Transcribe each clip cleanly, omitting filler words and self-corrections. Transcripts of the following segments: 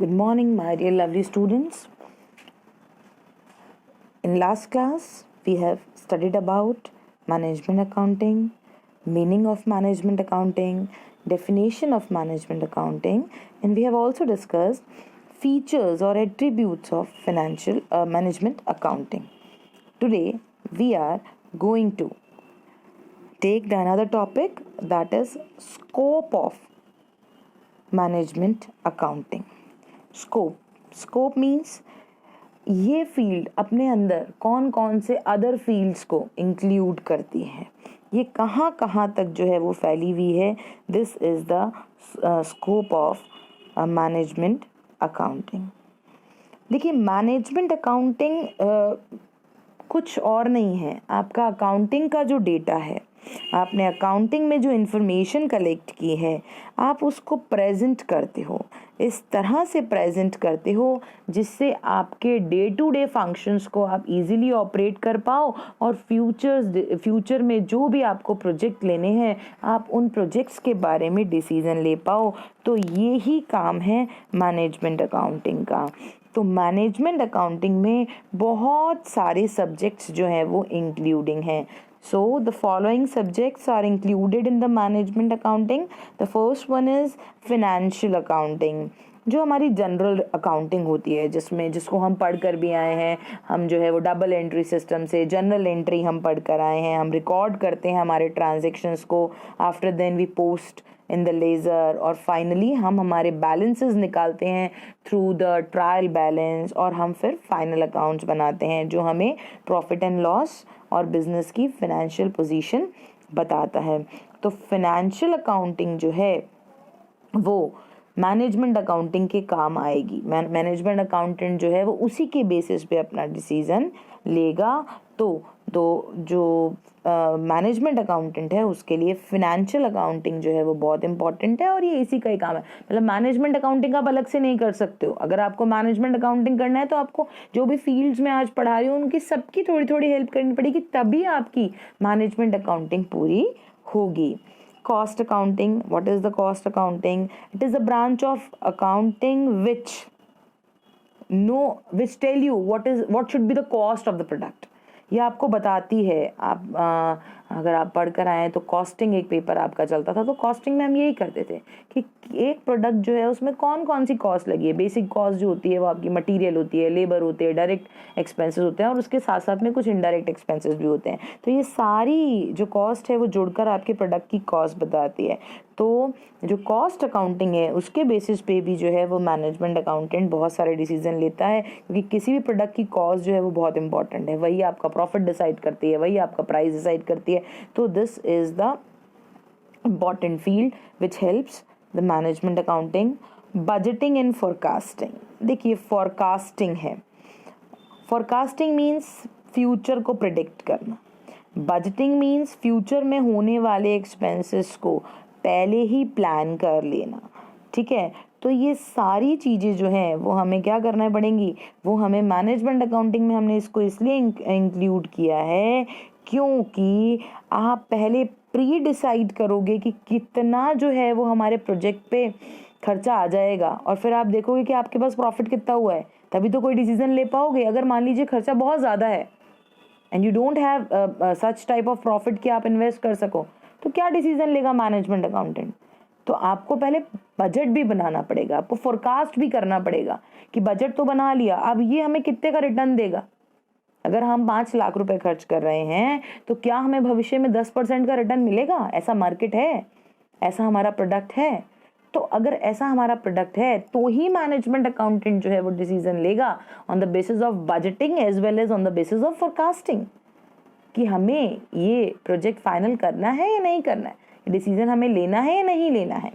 Good morning, my dear lovely students. In last class, we have studied about management accounting, meaning of management accounting, definition of management accounting, and we have also discussed features or attributes of financial management accounting. Today, we are going to take another topic, that is scope of management accounting. Scope means ये field अपने अंदर कौन कौन से other fields को include करती है, ये कहाँ कहाँ तक जो है वो फैली हुई है. This is the scope of management accounting. देखिए, मैनेजमेंट अकाउंटिंग कुछ और नहीं है. आपका अकाउंटिंग का जो डेटा है, आपने अकाउंटिंग में जो इन्फॉर्मेशन कलेक्ट की है, आप उसको प्रेजेंट करते हो. इस तरह से प्रेजेंट करते हो जिससे आपके डे टू डे फंक्शंस को आप इजीली ऑपरेट कर पाओ और फ्यूचर में जो भी आपको प्रोजेक्ट लेने हैं, आप उन प्रोजेक्ट्स के बारे में डिसीजन ले पाओ. तो ये ही काम है मैनेजमेंट अकाउंटिंग का. तो मैनेजमेंट अकाउंटिंग में बहुत सारे सब्जेक्ट्स जो हैं वो इंक्लूडिंग हैं. So the following subjects are included in the management accounting. The first one is financial accounting, जो हमारी जनरल अकाउंटिंग होती है, जिसको हम पढ़ कर भी आए हैं. हम जो है वो डबल एंट्री सिस्टम से जनरल एंट्री हम पढ़ कर आए हैं. हम रिकॉर्ड करते हैं हमारे ट्रांजेक्शन्स को. After then we post in the ledger और फाइनली हम हमारे बैलेंसेस निकालते हैं थ्रू द ट्रायल बैलेंस और हम फिर फाइनल अकाउंट्स बनाते हैं जो हमें प्रॉफिट एंड लॉस और बिजनेस की फाइनेंशियल पोजीशन बताता है. तो फाइनेंशियल अकाउंटिंग जो है वो मैनेजमेंट अकाउंटिंग के काम आएगी. मैनेजमेंट अकाउंटेंट जो है वो उसी के बेसिस पे अपना डिसीजन लेगा. तो जो मैनेजमेंट अकाउंटेंट है उसके लिए फिनेंशियल अकाउंटिंग जो है वो बहुत इंपॉर्टेंट है और ये इसी का ही काम है. मतलब मैनेजमेंट अकाउंटिंग आप अलग से नहीं कर सकते हो. अगर आपको मैनेजमेंट अकाउंटिंग करना है तो आपको जो भी फील्ड्स में आज पढ़ा रही हूँ उनकी सबकी थोड़ी थोड़ी हेल्प करनी पड़ेगी, तभी आपकी मैनेजमेंट अकाउंटिंग पूरी होगी. Cost accounting. What is the cost accounting? It is a branch of accounting which tell you what should be the cost of the product. ये आपको बताती है. अगर आप पढ़ कर आए तो कॉस्टिंग एक पेपर आपका चलता था, तो कॉस्टिंग में हम यही करते थे कि एक प्रोडक्ट जो है उसमें कौन कौन सी कॉस्ट लगी है. बेसिक कॉस्ट जो होती है वो आपकी मटेरियल होती है, लेबर होती है, डायरेक्ट एक्सपेंसेस होते हैं और उसके साथ साथ में कुछ इनडायरेक्ट एक्सपेंसेस भी होते हैं. तो ये सारी जो कॉस्ट है वो जुड़कर आपके प्रोडक्ट की कॉस्ट बताती है. तो जो कॉस्ट अकाउंटिंग है उसके बेसिस पे भी जो है वो मैनेजमेंट अकाउंटेंट बहुत सारे डिसीजन लेता है, क्योंकि किसी भी प्रोडक्ट की कॉस्ट जो है वो बहुत इंपॉर्टेंट है. वही आपका प्रॉफिट डिसाइड करती है, वही आपका प्राइस डिसाइड करती है. तो this is the important field which helps the management accounting. Budgeting and forecasting. देखिए, फोरकास्टिंग है. फोरकास्टिंग मीन्स फ्यूचर को प्रिडिक्ट करना. बजटिंग मीन्स फ्यूचर में होने वाले एक्सपेंसेस को पहले ही प्लान कर लेना. ठीक है. तो ये सारी चीज़ें जो हैं वो हमें क्या करना पड़ेंगी, वो हमें मैनेजमेंट अकाउंटिंग में हमने इसको इसलिए इंक्लूड किया है क्योंकि आप पहले प्री डिसाइड करोगे कि कितना जो है वो हमारे प्रोजेक्ट पे खर्चा आ जाएगा और फिर आप देखोगे कि आपके पास प्रॉफिट कितना हुआ है, तभी तो कोई डिसीजन ले पाओगे. अगर मान लीजिए खर्चा बहुत ज़्यादा है and you don't have such type of profit कि आप इन्वेस्ट कर सको, तो क्या डिसीजन लेगा मैनेजमेंट अकाउंटेंट. तो आपको पहले बजट भी बनाना पड़ेगा, आपको फोरकास्ट भी करना पड़ेगा कि बजट तो बना लिया, अब ये हमें कितने का रिटर्न देगा. अगर हम 5 लाख रुपए खर्च कर रहे हैं तो क्या हमें भविष्य में 10% का रिटर्न मिलेगा? ऐसा मार्केट है, ऐसा हमारा प्रोडक्ट है. तो अगर ऐसा हमारा प्रोडक्ट है तो ही मैनेजमेंट अकाउंटेंट जो है वो डिसीजन लेगा on the basis of budgeting as well as on the basis of forecasting कि हमें ये प्रोजेक्ट फाइनल करना है या नहीं करना है, डिसीजन हमें लेना है या नहीं लेना है.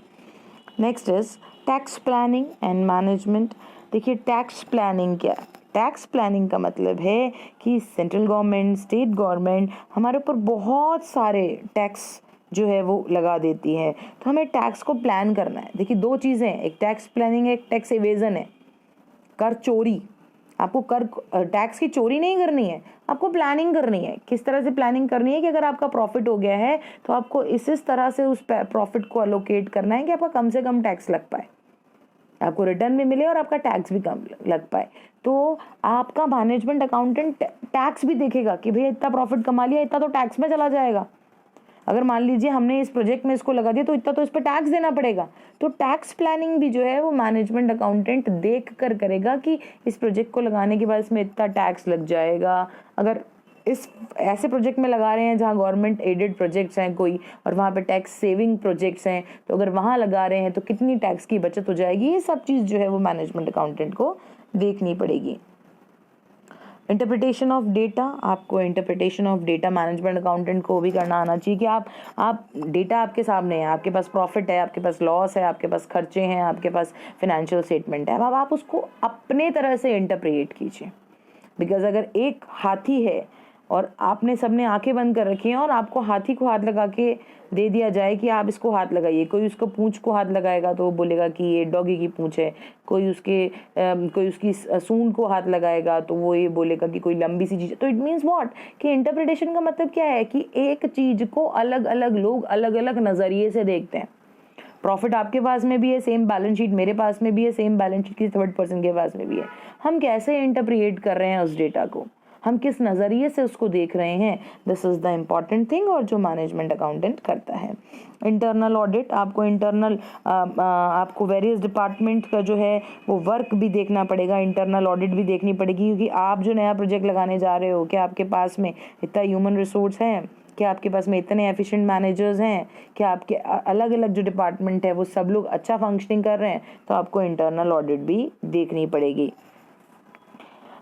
Next is tax planning and management. देखिए, टैक्स प्लानिंग क्या है? टैक्स प्लानिंग का मतलब है कि सेंट्रल गवर्नमेंट, स्टेट गवर्नमेंट हमारे ऊपर बहुत सारे टैक्स जो है वो लगा देती है, तो हमें टैक्स को प्लान करना है. देखिए, दो चीज़ें हैं, एक टैक्स प्लानिंग है, एक टैक्स एवेजन है, कर चोरी. आपको टैक्स की चोरी नहीं करनी है, आपको प्लानिंग करनी है. किस तरह से प्लानिंग करनी है कि अगर आपका प्रॉफिट हो गया है तो आपको इस तरह से उस प्रॉफिट को अलोकेट करना है कि आपका कम से कम टैक्स लग पाए. आपको रिटर्न भी मिले और आपका टैक्स भी कम लग पाए। तो आपका मैनेजमेंट अकाउंटेंट टैक्स भी देखेगा कि भैया इतना प्रॉफिट कमा लिया, इतना तो टैक्स में चला जाएगा। अगर मान लीजिए हमने इस प्रोजेक्ट में इसको लगा दिया तो इतना तो इस पर टैक्स देना पड़ेगा। तो टैक्स प्लानिंग भी जो है वो मैनेजमेंट अकाउंटेंट देख कर करेगा कि इस प्रोजेक्ट को लगाने के बाद इसमें इतना टैक्स लग जाएगा। अगर इस ऐसे प्रोजेक्ट में लगा रहे हैं जहाँ गवर्नमेंट एडेड प्रोजेक्ट्स हैं कोई, और वहाँ पे टैक्स सेविंग प्रोजेक्ट्स हैं, तो अगर वहाँ लगा रहे हैं तो कितनी टैक्स की बचत हो जाएगी, ये सब चीज़ जो है वो मैनेजमेंट अकाउंटेंट को देखनी पड़ेगी। इंटरप्रिटेशन ऑफ डेटा, आपको interpretation of data management accountant को भी करना आना चाहिए कि आप डेटा आपके सामने है, आपके पास प्रॉफिट है, आपके पास लॉस है, आपके पास खर्चे हैं, आपके पास फिनेंशियल स्टेटमेंट है। अब आप उसको अपने तरह से इंटरप्रेट कीजिए। बिकॉज अगर एक हाथी है और आपने सबने आंखें बंद कर रखी हैं और आपको हाथी को हाथ लगा के दे दिया जाए कि आप इसको हाथ लगाइए, कोई उसको पूंछ को हाथ लगाएगा तो वो बोलेगा कि ये डॉगी की पूंछ है, कोई उसकी सूंड को हाथ लगाएगा तो वो ये बोलेगा कि कोई लंबी सी चीज़। तो इट मीन्स व्हाट कि इंटरप्रिटेशन का मतलब क्या है कि एक चीज़ को अलग अलग लोग अलग अलग नज़रिए से देखते हैं। प्रॉफिट आपके पास में भी है, सेम बैलेंस शीट मेरे पास में भी है, सेम बैलेंस शीट किसी थर्ड पर्सन के पास में भी है। हम कैसे इंटरप्रिएट कर रहे हैं उस डेटा को, हम किस नज़रिए से उसको देख रहे हैं, this is the important thing, और जो मैनेजमेंट अकाउंटेंट करता है। इंटरनल ऑडिट, आपको वेरियस डिपार्टमेंट का जो है वो वर्क भी देखना पड़ेगा, इंटरनल ऑडिट भी देखनी पड़ेगी, क्योंकि आप जो नया प्रोजेक्ट लगाने जा रहे हो, क्या आपके पास में इतना ह्यूमन रिसोर्स है, क्या आपके पास में इतने एफिशिएंट मैनेजर्स हैं, क्या आपके अलग अलग जो डिपार्टमेंट है वो सब लोग अच्छा फंक्शनिंग कर रहे हैं, तो आपको इंटरनल ऑडिट भी देखनी पड़ेगी।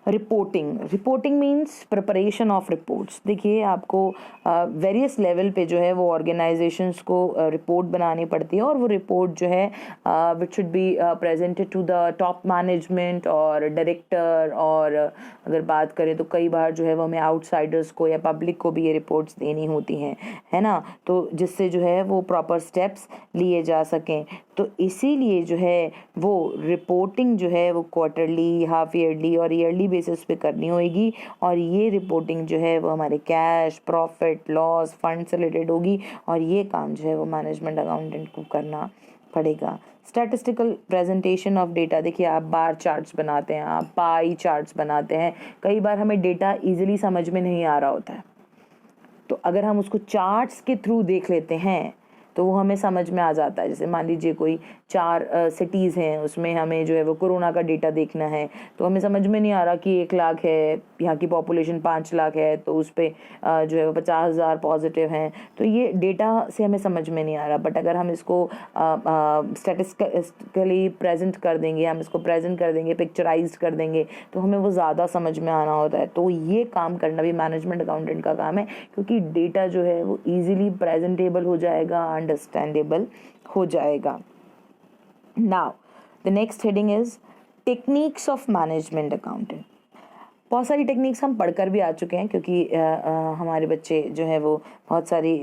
Reporting means preparation of reports. देखिए आपको वेरियस लेवल पे जो है वो ऑर्गेनाइजेशंस को रिपोर्ट बनानी पड़ती है, और वो रिपोर्ट जो है which should be presented to the top management और डायरेक्टर, और अगर बात करें तो कई बार जो है वो हमें आउटसाइडर्स को या पब्लिक को भी ये रिपोर्ट्स देनी होती हैं, है ना, तो जिससे जो है वो प्रॉपर स्टेप्स लिए जा सकें। तो इसीलिए जो है वो रिपोर्टिंग जो है वो क्वार्टरली, हाफ ईयरली और ईयरली बेसिस पे करनी होगी, और ये रिपोर्टिंग जो है वो हमारे कैश, प्रॉफिट, लॉस, फंड से रिलेटेड होगी, और ये काम जो है वो मैनेजमेंट अकाउंटेंट को करना पड़ेगा। स्टैटिस्टिकल प्रेजेंटेशन ऑफ डेटा, देखिए आप बार चार्ट्स बनाते हैं, आप पाई चार्ट्स बनाते हैं, कई बार हमें डेटा ईजिली समझ में नहीं आ रहा होता है, तो अगर हम उसको चार्ट्स के थ्रू देख लेते हैं तो वो हमें समझ में आ जाता है। जैसे मान लीजिए कोई 4 सिटीज़ हैं, उसमें हमें जो है वो कोरोना का डेटा देखना है, तो हमें समझ में नहीं आ रहा कि 1 लाख है, यहाँ की पॉपुलेशन 5 लाख है, तो उस पर जो है वो 50,000 पॉजिटिव हैं, तो ये डेटा से हमें समझ में नहीं आ रहा। बट अगर हम इसको स्टैटिस्टिकली प्रेजेंट कर देंगे, हम इसको प्रेजेंट कर देंगे, पिक्चराइज कर देंगे, तो हमें वो ज़्यादा समझ में आना होता है। तो ये काम करना भी मैनेजमेंट अकाउंटेंट का काम है, क्योंकि डेटा जो है वो ईजिली प्रेजेंटेबल हो जाएगा, अंडरस्टैंडेबल हो जाएगा। Now the next heading is techniques of management accountant. बहुत सारी टेक्निक्स हम पढ़कर भी आ चुके हैं, क्योंकि हमारे बच्चे जो है वो बहुत सारी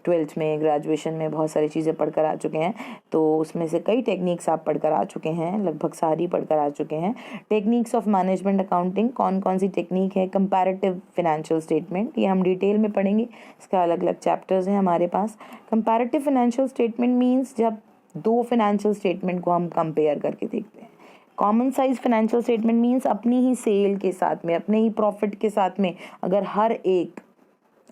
12th में, ग्रेजुएशन में बहुत सारी चीज़ें पढ़कर आ चुके हैं, तो उसमें से कई टेक्निक्स आप पढ़कर आ चुके हैं, लगभग सारी पढ़कर आ चुके हैं। टेक्निक्स ऑफ मैनेजमेंट अकाउंटिंग, कौन कौन सी टेक्निक है? कंपैरेटिव फाइनेंशियल स्टेटमेंट, ये हम डिटेल में पढ़ेंगे, इसका अलग अलग चैप्टर्स हैं हमारे पास। कंपैरेटिव फाइनेंशियल स्टेटमेंट मीन्स जब 2 फाइनेंशियल स्टेटमेंट को हम कंपेयर करके देखते हैं। Common size financial statement means अपनी ही सेल के साथ में, अपने ही प्रॉफिट के साथ में अगर हर एक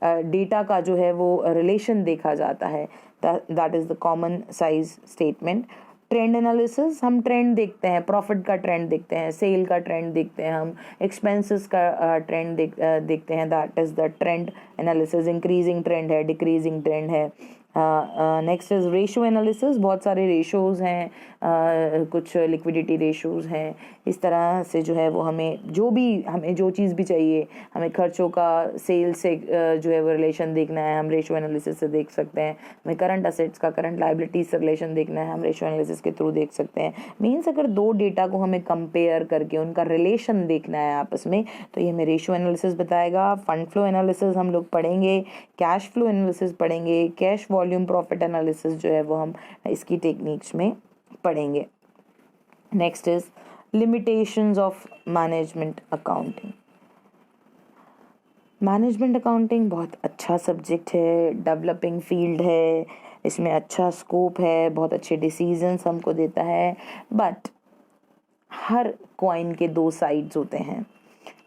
डेटा का जो है वो रिलेशन देखा जाता है, that is the common size statement. Trend analysis, हम ट्रेंड देखते हैं, प्रॉफिट का ट्रेंड देखते हैं, सेल का ट्रेंड देखते हैं, हम एक्सपेंसेस का ट्रेंड देखते हैं, that is the trend analysis. Increasing trend है, डिक्रीजिंग ट्रेंड है। नेक्स्ट इज रेशो एनालिसिस, बहुत सारे रेशोज़ हैं, कुछ लिक्विडिटी रेशोज़ हैं, इस तरह से जो है वो हमें जो चीज़ भी चाहिए, हमें खर्चों का सेल से जो है वो रिलेशन देखना है, हम रेशो एनालिसिस से देख सकते हैं। हमें करंट असेट्स का करंट लाइबिलिटीज से रिलेशन देखना है, हम रेशो एनालिसिस के थ्रू देख सकते हैं। मीन्स अगर 2 डेटा को हमें कंपेयर करके उनका रिलेशन देखना है आपस में, तो ये हमें रेशो एनालिसिस बताएगा। फंड फ्लो एनालिसिस हम लोग पढ़ेंगे, कैश फ्लो एनालिसिस पढ़ेंगे, कैश वॉल्यूम प्रॉफिट एनालिसिस जो है वो हम इसकी टेक्निक्स में पढ़ेंगे। Next is limitations of management accounting. Management accounting बहुत अच्छा सब्जेक्ट है, डेवलपिंग फील्ड है, इसमें अच्छा स्कोप है, बहुत अच्छे डिसीजंस हमको देता है। बट हर कॉइन के दो साइड्स होते हैं,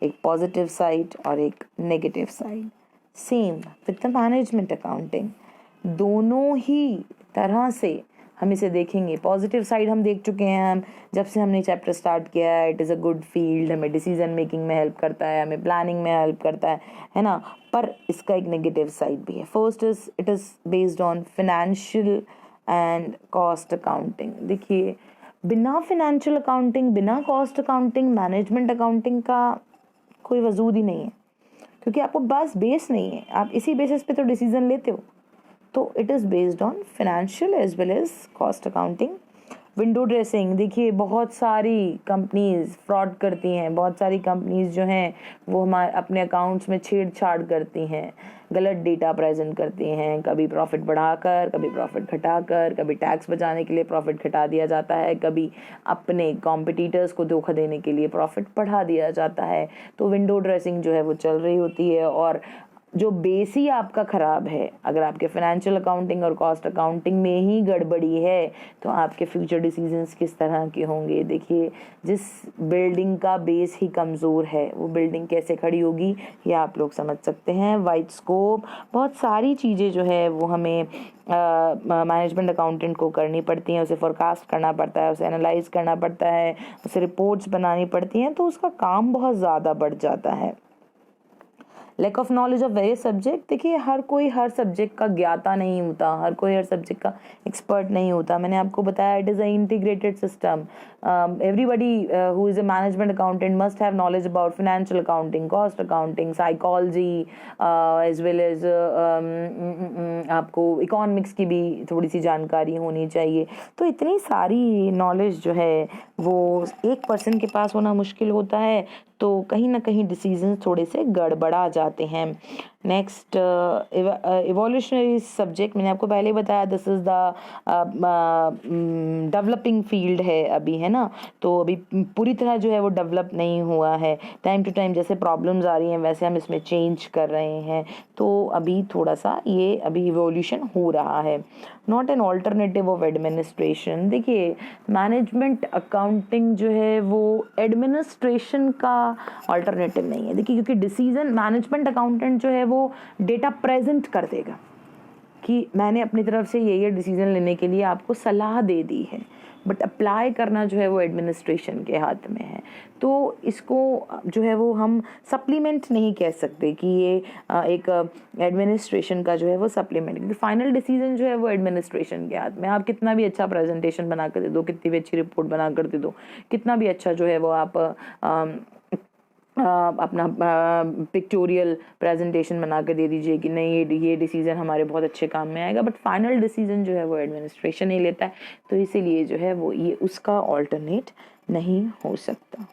एक पॉजिटिव साइड और एक negative side. Same with the management accounting, दोनों ही तरह से हम इसे देखेंगे। पॉजिटिव साइड हम देख चुके हैं, हम जब से हमने चैप्टर स्टार्ट किया है, it is a good field, हमें डिसीजन मेकिंग में हेल्प करता है, हमें प्लानिंग में हेल्प करता है ना। पर इसका एक नेगेटिव साइड भी है। First is it is based on financial and cost accounting. देखिए, बिना फिनेंशियल अकाउंटिंग, बिना कॉस्ट अकाउंटिंग, मैनेजमेंट अकाउंटिंग का कोई वजूद ही नहीं है, क्योंकि आपको बस बेस नहीं है, आप इसी बेसिस पे तो डिसीजन लेते हो। तो it is based on financial as well as cost accounting. Window dressing, देखिए बहुत सारी कंपनीज फ्रॉड करती हैं, बहुत सारी कंपनीज जो हैं वो हमारे अपने अकाउंट्स में छेड़छाड़ करती हैं, गलत डेटा प्रेजेंट करती हैं, कभी प्रॉफिट बढ़ाकर, कभी प्रॉफिट घटाकर, कभी टैक्स बचाने के लिए प्रॉफिट घटा दिया जाता है, कभी अपने कॉम्पिटिटर्स को धोखा देने के लिए प्रॉफिट बढ़ा दिया जाता है। तो विंडो ड्रेसिंग जो है वो चल रही होती है। और जो बेस ही आपका ख़राब है, अगर आपके फाइनेंशियल अकाउंटिंग और कॉस्ट अकाउंटिंग में ही गड़बड़ी है, तो आपके फ्यूचर डिसीजंस किस तरह के होंगे। देखिए, जिस बिल्डिंग का बेस ही कमज़ोर है, वो बिल्डिंग कैसे खड़ी होगी, ये आप लोग समझ सकते हैं। वाइड स्कोप, बहुत सारी चीज़ें जो है वो हमें मैनेजमेंट अकाउंटेंट को करनी पड़ती हैं, उसे फोरकास्ट करना पड़ता है, उसे एनालाइज करना पड़ता है, उसे रिपोर्ट्स बनानी पड़ती हैं, तो उसका काम बहुत ज़्यादा बढ़ जाता है। Lack of knowledge of various subject, देखिए हर कोई हर सब्जेक्ट का ज्ञाता नहीं होता, हर कोई हर सब्जेक्ट का एक्सपर्ट नहीं होता। मैंने आपको बताया it is a integrated system. Everybody who is a management accountant must have knowledge about financial accounting, cost accounting, psychology, as well as आपको इकोनॉमिक्स की भी थोड़ी सी जानकारी होनी चाहिए। तो इतनी सारी नॉलेज जो है वो एक पर्सन के पास होना मुश्किल होता है, तो कहीं ना कहीं डिसीजन थोड़े से गड़बड़ा जाते हैं। नेक्स्ट, इवोल्यूशनरी सब्जेक्ट, मैंने आपको पहले बताया this is the developing field है अभी, है ना। तो अभी पूरी तरह जो है वो डेवलप नहीं हुआ है। टाइम टू टाइम जैसे प्रॉब्लम्स आ रही हैं वैसे हम इसमें चेंज कर रहे हैं, तो अभी थोड़ा सा ये अभी इवोल्यूशन हो रहा है। Not an alternative of administration, देखिए मैनेजमेंट अकाउंटिंग जो है वो एडमिनिस्ट्रेशन का ऑल्टरनेटिव नहीं है। देखिए, क्योंकि डिसीजन मैनेजमेंट अकाउंटेंट जो है वो डेटा प्रेजेंट कर देगा कि मैंने अपनी तरफ से ये डिसीजन लेने के लिए आपको सलाह दे दी है, बट अप्लाई करना जो है वो एडमिनिस्ट्रेशन के हाथ में है। तो इसको जो है वो हम सप्लीमेंट नहीं कह सकते कि ये एक एडमिनिस्ट्रेशन का जो है वो सप्लीमेंट, क्योंकि फाइनल डिसीजन जो है वो एडमिनिस्ट्रेशन के हाथ में। आप कितना भी अच्छा प्रेजेंटेशन बना कर दे दो, कितनी भी अच्छी रिपोर्ट बना कर दे दो, कितना भी अच्छा जो है वो आप अपना पिक्टोरियल प्रेजेंटेशन बना कर दे दीजिए कि नहीं ये डिसीज़न हमारे बहुत अच्छे काम में आएगा, बट फाइनल डिसीज़न जो है वो एडमिनिस्ट्रेशन ही लेता है। तो इसीलिए जो है वो ये उसका ऑल्टरनेट नहीं हो सकता।